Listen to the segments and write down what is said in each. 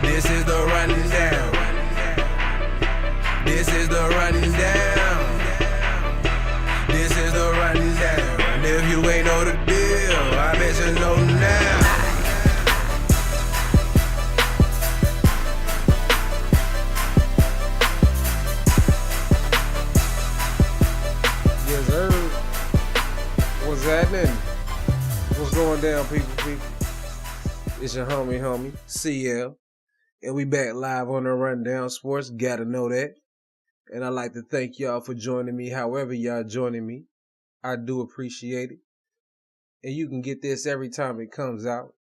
This is the running down. This is the running down. This is the running down. And if you ain't know the deal, I bet you know now. Yes, sir. What's happening? What's going down, people? It's your homie, CL. And we back live on the Rundown Sports. Gotta know that. And I'd like to thank y'all for joining me, however y'all joining me. I do appreciate it. And you can get this every time it comes out.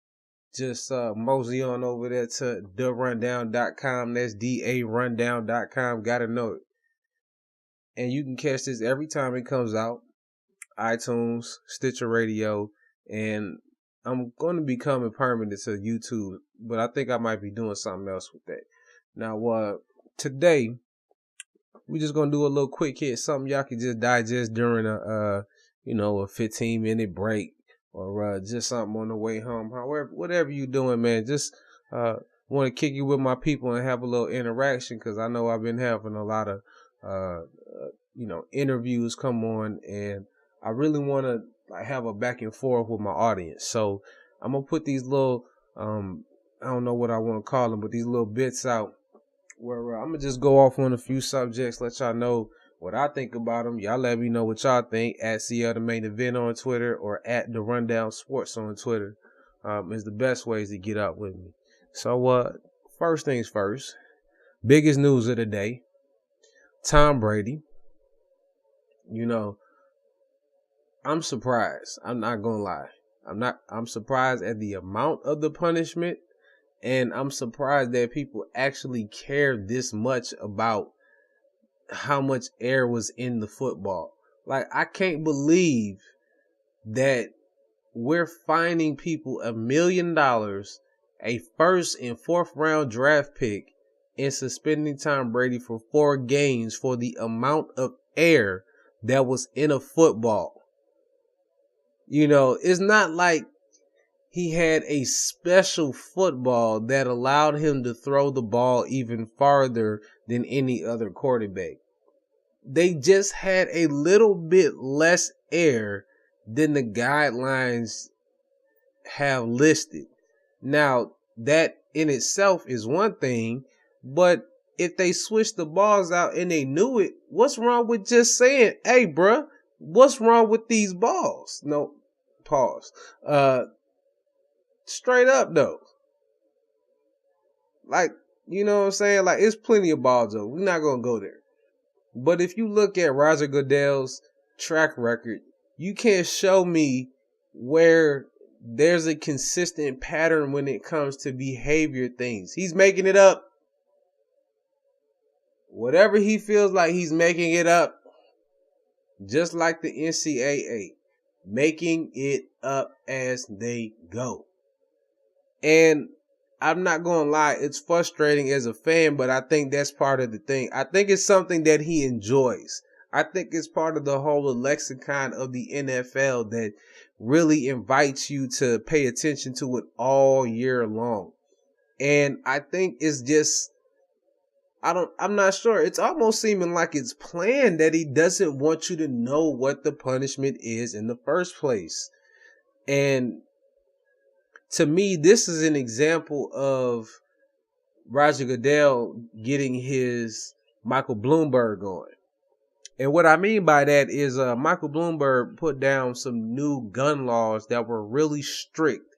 Just mosey on over there to therundown.com. That's darundown.com. Gotta know it. And you can catch this every time it comes out. iTunes, Stitcher Radio, and I'm going to be coming permanent to YouTube, but I think I might be doing something else with that. Now, today, we just going to do a little quick hit, something y'all can just digest during a 15-minute break or just something on the way home. However, whatever you're doing, man, just want to kick it with my people and have a little interaction because I know I've been having a lot of, interviews come on, and I really want to have a back and forth with my audience. So I'm going to put these little, I don't know what I want to call them, but these little bits out where I'm going to just go off on a few subjects, let y'all know what I think about them. Y'all let me know what y'all think at CL The Main Event on Twitter or at The Rundown Sports on Twitter is the best ways to get up with me. So first things first, biggest news of the day, Tom Brady. I'm surprised. I'm not going to lie. I'm surprised at the amount of the punishment, and I'm surprised that people actually care this much about how much air was in the football. Like, I can't believe that we're fining people $1 million, a first and fourth round draft pick, and suspending Tom Brady for 4 games for the amount of air that was in a football. It's not like he had a special football that allowed him to throw the ball even farther than any other quarterback. They just had a little bit less air than the guidelines have listed. Now, that in itself is one thing, but if they switched the balls out and they knew it, what's wrong with just saying, hey, bruh, what's wrong with these balls? No, pause. Straight up, though. Like, you know what I'm saying? Like, it's plenty of balls, though. We're not going to go there. But if you look at Roger Goodell's track record, you can't show me where there's a consistent pattern when it comes to behavior things. He's making it up. Whatever he feels like, he's making it up. Just like the NCAA, making it up as they go. And I'm not going to lie, it's frustrating as a fan, but I think that's part of the thing. I think it's something that he enjoys. I think it's part of the whole lexicon of the NFL that really invites you to pay attention to it all year long. And I think it's just, I'm not sure. It's almost seeming like it's planned that he doesn't want you to know what the punishment is in the first place. And to me, this is an example of Roger Goodell getting his Michael Bloomberg on. And what I mean by that is Michael Bloomberg put down some new gun laws that were really strict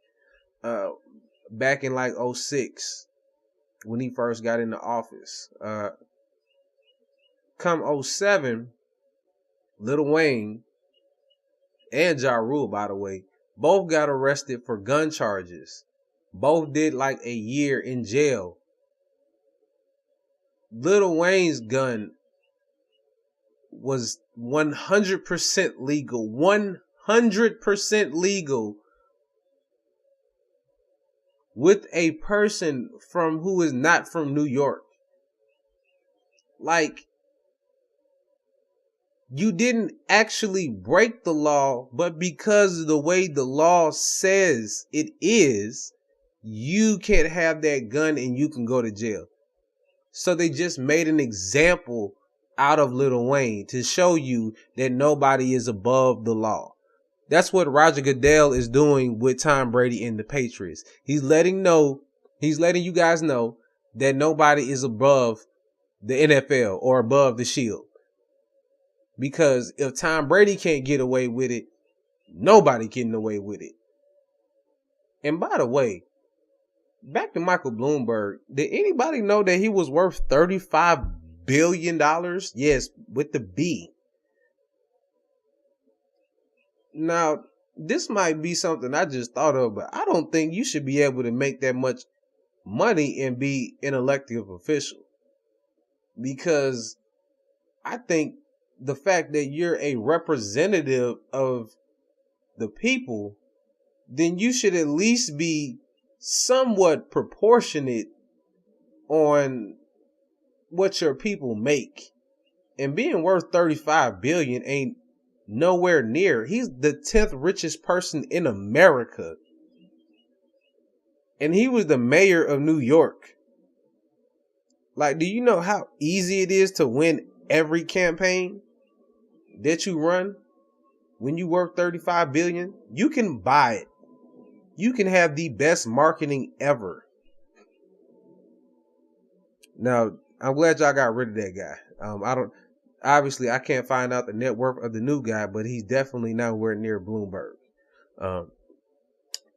back in like 2006. When he first got into office. Come 2007, Lil Wayne and Ja Rule, by the way, both got arrested for gun charges. Both did like a year in jail. Lil Wayne's gun was 100% legal. 100% legal. With a person who is not from New York. Like, you didn't actually break the law, but because of the way the law says it is, you can't have that gun and you can go to jail. So they just made an example out of Lil Wayne to show you that nobody is above the law. That's what Roger Goodell is doing with Tom Brady and the Patriots. He's letting you guys know that nobody is above the NFL or above the shield. Because if Tom Brady can't get away with it, nobody getting away with it. And by the way, back to Michael Bloomberg, did anybody know that he was worth $35 billion? Yes, with the B. Now, this might be something I just thought of, but I don't think you should be able to make that much money and be an elected official. Because I think the fact that you're a representative of the people, then you should at least be somewhat proportionate on what your people make. And being worth 35 billion ain't nowhere near. He's the 10th richest person in America. And he was the mayor of New York. Like, do you know how easy it is to win every campaign that you run? When you work 35 billion, you can buy it. You can have the best marketing ever. Now, I'm glad y'all got rid of that guy. I can't find out the net worth of the new guy, but he's definitely nowhere near Bloomberg.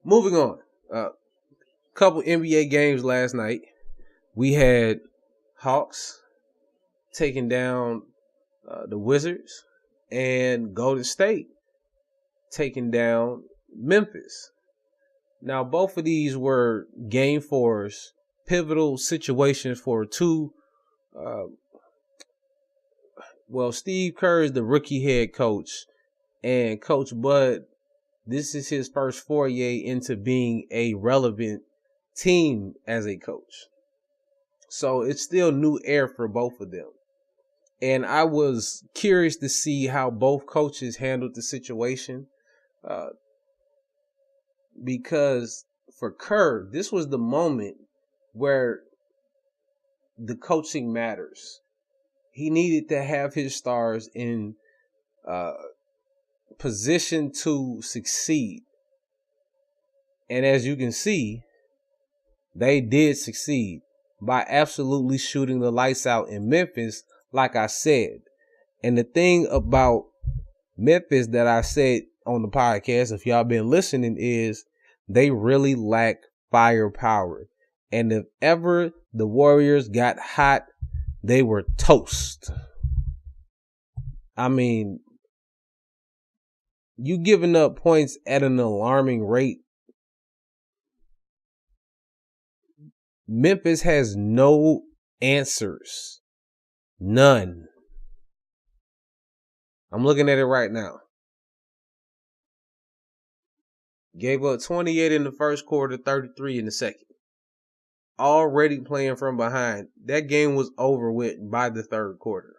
Moving on. Couple NBA games last night. We had Hawks taking down the Wizards, and Golden State taking down Memphis. Now, both of these were game fours, pivotal situations for two. Steve Kerr is the rookie head coach, and Coach Bud, this is his first foray into being a relevant team as a coach. So it's still new air for both of them. And I was curious to see how both coaches handled the situation. Because for Kerr, this was the moment where the coaching matters. He needed to have his stars in position to succeed. And as you can see, they did succeed by absolutely shooting the lights out in Memphis, like I said. And the thing about Memphis that I said on the podcast, if y'all been listening, is they really lack firepower. And if ever the Warriors got hot, they were toast. I mean, you giving up points at an alarming rate. Memphis has no answers. None. I'm looking at it right now. Gave up 28 in the first quarter, 33 in the second. Already playing from behind. That game was over with by the third quarter.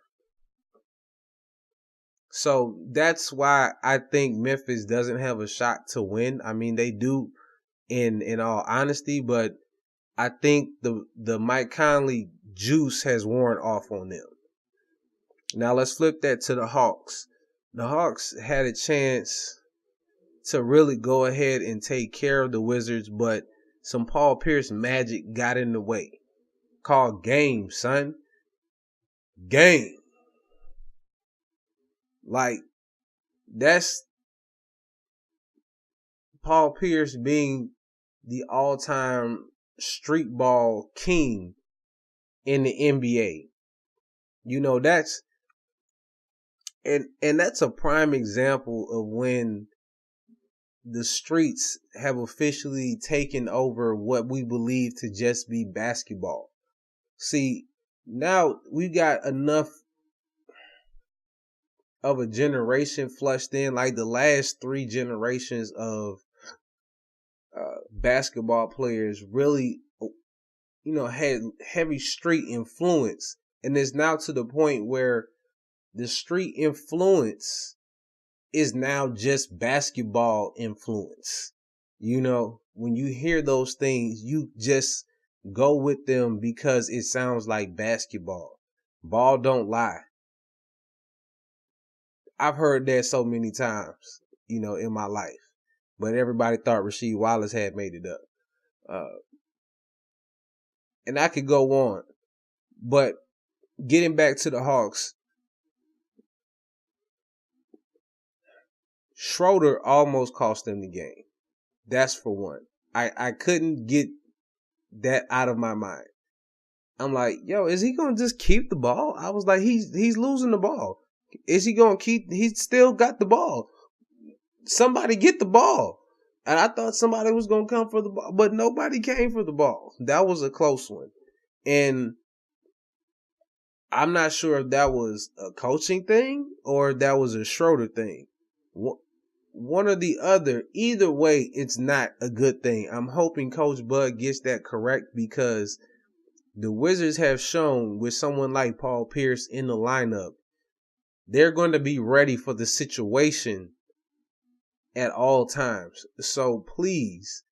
So that's why I think Memphis doesn't have a shot to win. I mean, they do in all honesty, but I think the Mike Conley juice has worn off on them. Now let's flip that to the Hawks. The Hawks had a chance to really go ahead and take care of the Wizards, but some Paul Pierce magic got in the way. Called game, son. Game. Like, that's Paul Pierce being the all-time street ball king in the NBA. You know, that's that's a prime example of when the streets have officially taken over what we believe to just be basketball. See, now we got enough of a generation flushed in, like the last 3 generations of basketball players really, had heavy street influence. And it's now to the point where the street influence is now just basketball influence. when you hear those things, you just go with them because it sounds like basketball. Ball don't lie. I've heard that so many times, in my life. But everybody thought Rasheed Wallace had made it up. And I could go on. But getting back to the Hawks, Schroeder almost cost them the game. That's for one. I couldn't get that out of my mind. I'm like, yo, is he going to just keep the ball? I was like, he's losing the ball. Is he going to keep? He still got the ball. Somebody get the ball. And I thought somebody was going to come for the ball, but nobody came for the ball. That was a close one. And I'm not sure if that was a coaching thing or that was a Schroeder thing. One or the other. Either way, it's not a good thing. I'm hoping Coach Bud gets that correct because the Wizards have shown with someone like Paul Pierce in the lineup, they're going to be ready for the situation at all times. So please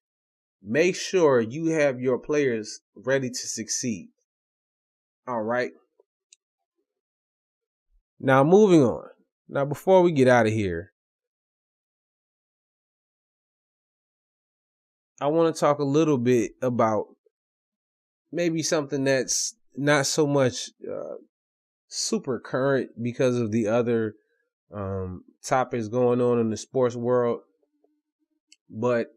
make sure you have your players ready to succeed. All right. Now, moving on. Now, before we get out of here, I want to talk a little bit about maybe something that's not so much super current because of the other topics going on in the sports world. But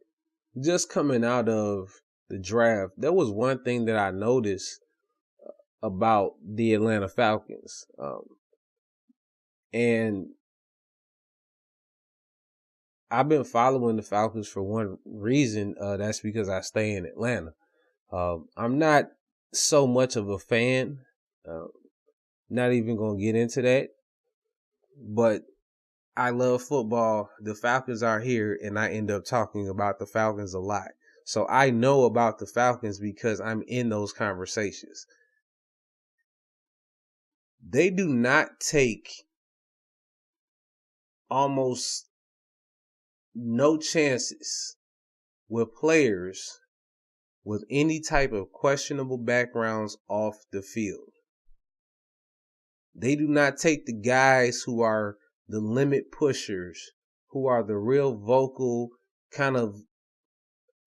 just coming out of the draft, there was one thing that I noticed about the Atlanta Falcons. And I've been following the Falcons for one reason. That's because I stay in Atlanta. I'm not so much of a fan. Not even going to get into that. But I love football. The Falcons are here, and I end up talking about the Falcons a lot. So I know about the Falcons because I'm in those conversations. They do not take almost no chances with players with any type of questionable backgrounds off the field. They do not take the guys who are the limit pushers, who are the real vocal kind of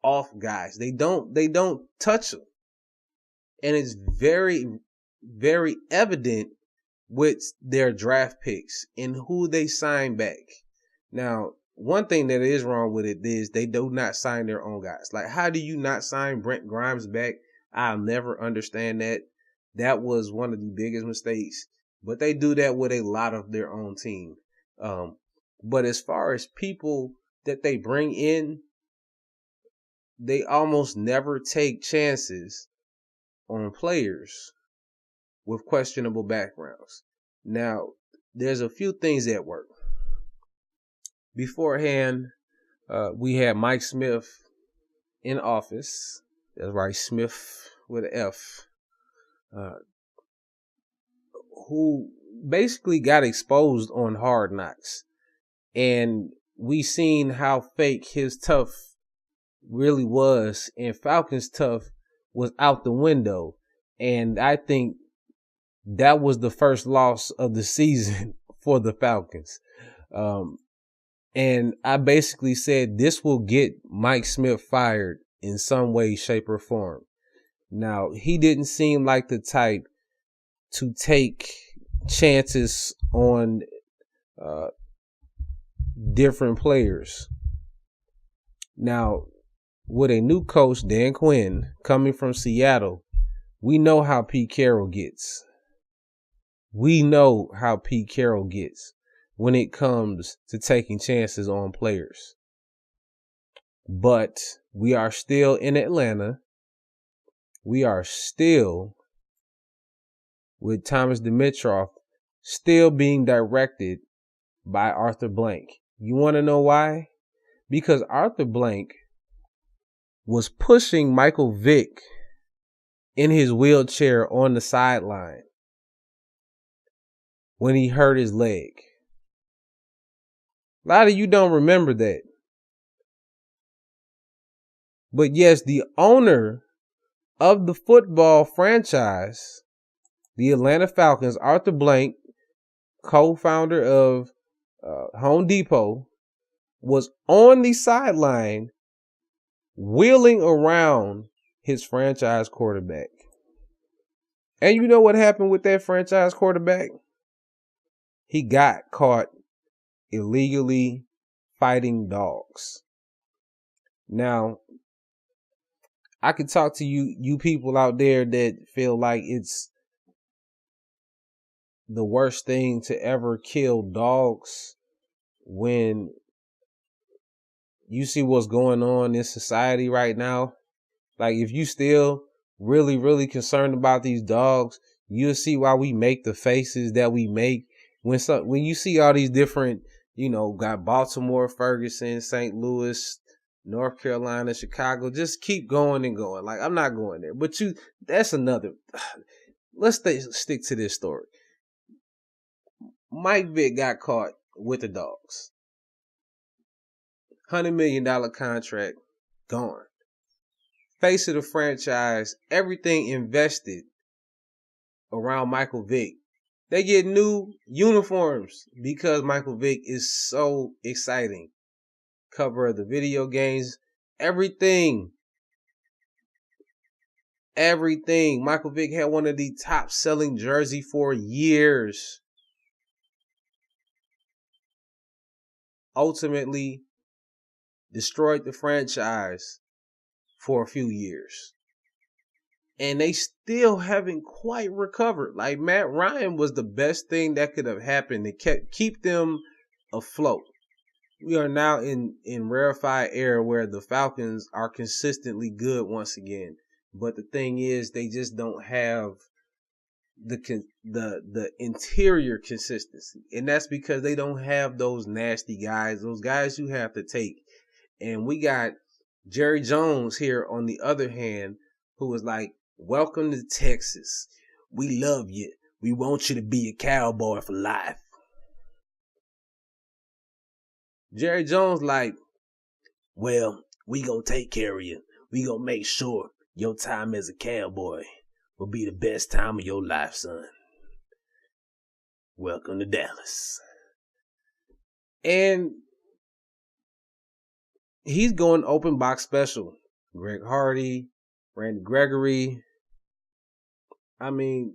off guys. They don't touch them. And it's very, very evident with their draft picks and who they sign back. Now, one thing that is wrong with it is they do not sign their own guys. Like, how do you not sign Brent Grimes back? I'll never understand that. That was one of the biggest mistakes. But they do that with a lot of their own team. But as far as people that they bring in, they almost never take chances on players with questionable backgrounds. Now, there's a few things that work. Beforehand, we had Mike Smith in office. That's right, Smith with an F. Who basically got exposed on Hard Knocks. And we seen how fake his tough really was. And Falcons tough was out the window. And I think that was the first loss of the season for the Falcons. And I basically said this will get Mike Smith fired in some way, shape, or form. Now, he didn't seem like the type to take chances on different players. Now, with a new coach, Dan Quinn, coming from Seattle, we know how Pete Carroll gets. We know how Pete Carroll gets when it comes to taking chances on players. But we are still in Atlanta. We are still with Thomas Dimitroff still being directed by Arthur Blank. You want to know why? Because Arthur Blank was pushing Michael Vick in his wheelchair on the sideline when he hurt his leg. A lot of you don't remember that. But yes, the owner of the football franchise, the Atlanta Falcons, Arthur Blank, co-founder of Home Depot, was on the sideline wheeling around his franchise quarterback. And you know what happened with that franchise quarterback? He got caught illegally fighting dogs. Now, I could talk to you people out there that feel like it's the worst thing to ever kill dogs when you see what's going on in society right now. Like, if you still really, really concerned about these dogs, you'll see why we make the faces that we make. When you see all these different, got Baltimore, Ferguson, St. Louis, North Carolina, Chicago, just keep going and going. Like, I'm not going there. But that's another. Let's stick to this story. Mike Vick got caught with the dogs. $100 million contract, gone. Face of the franchise, everything invested around Michael Vick. They get new uniforms because Michael Vick is so exciting. Cover of the video games, everything. Michael Vick had one of the top selling jerseys for years. Ultimately destroyed the franchise for a few years. And they still haven't quite recovered. Like, Matt Ryan was the best thing that could have happened to keep them afloat. We are now in rarefied air where the Falcons are consistently good once again. But the thing is, they just don't have the interior consistency. And that's because they don't have those nasty guys, those guys you have to take. And we got Jerry Jones here on the other hand, who was like, welcome to Texas. We love you. We want you to be a Cowboy for life. Jerry Jones like, well, we gonna take care of you. We gonna make sure your time as a Cowboy will be the best time of your life, son. Welcome to Dallas. And he's going open box special. Greg Hardy, Randy Gregory. I mean,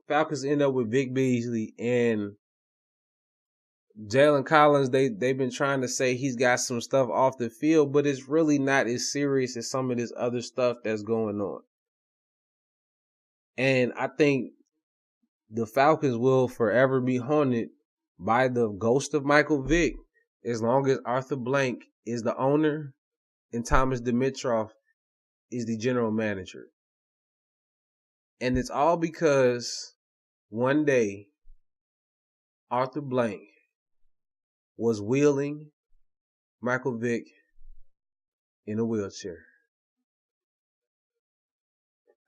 Falcons end up with Vic Beasley and Jalen Collins. They've been trying to say he's got some stuff off the field, but it's really not as serious as some of this other stuff that's going on. And I think the Falcons will forever be haunted by the ghost of Michael Vick as long as Arthur Blank is the owner and Thomas Dimitroff is the general manager. And it's all because one day Arthur Blank was wheeling Michael Vick in a wheelchair.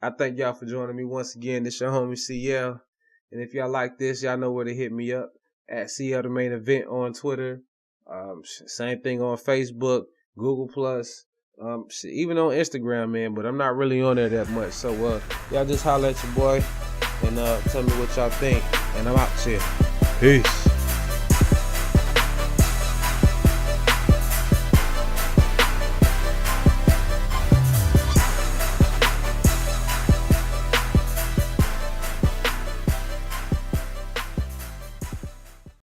I thank y'all for joining me once again. This your homie CL. And if y'all like this, y'all know where to hit me up at CL the Main Event on Twitter. Same thing on Facebook, Google Plus, even on Instagram, man. But I'm not really on there that much. So y'all just holler at your boy and tell me what y'all think. And I'm out here. Peace.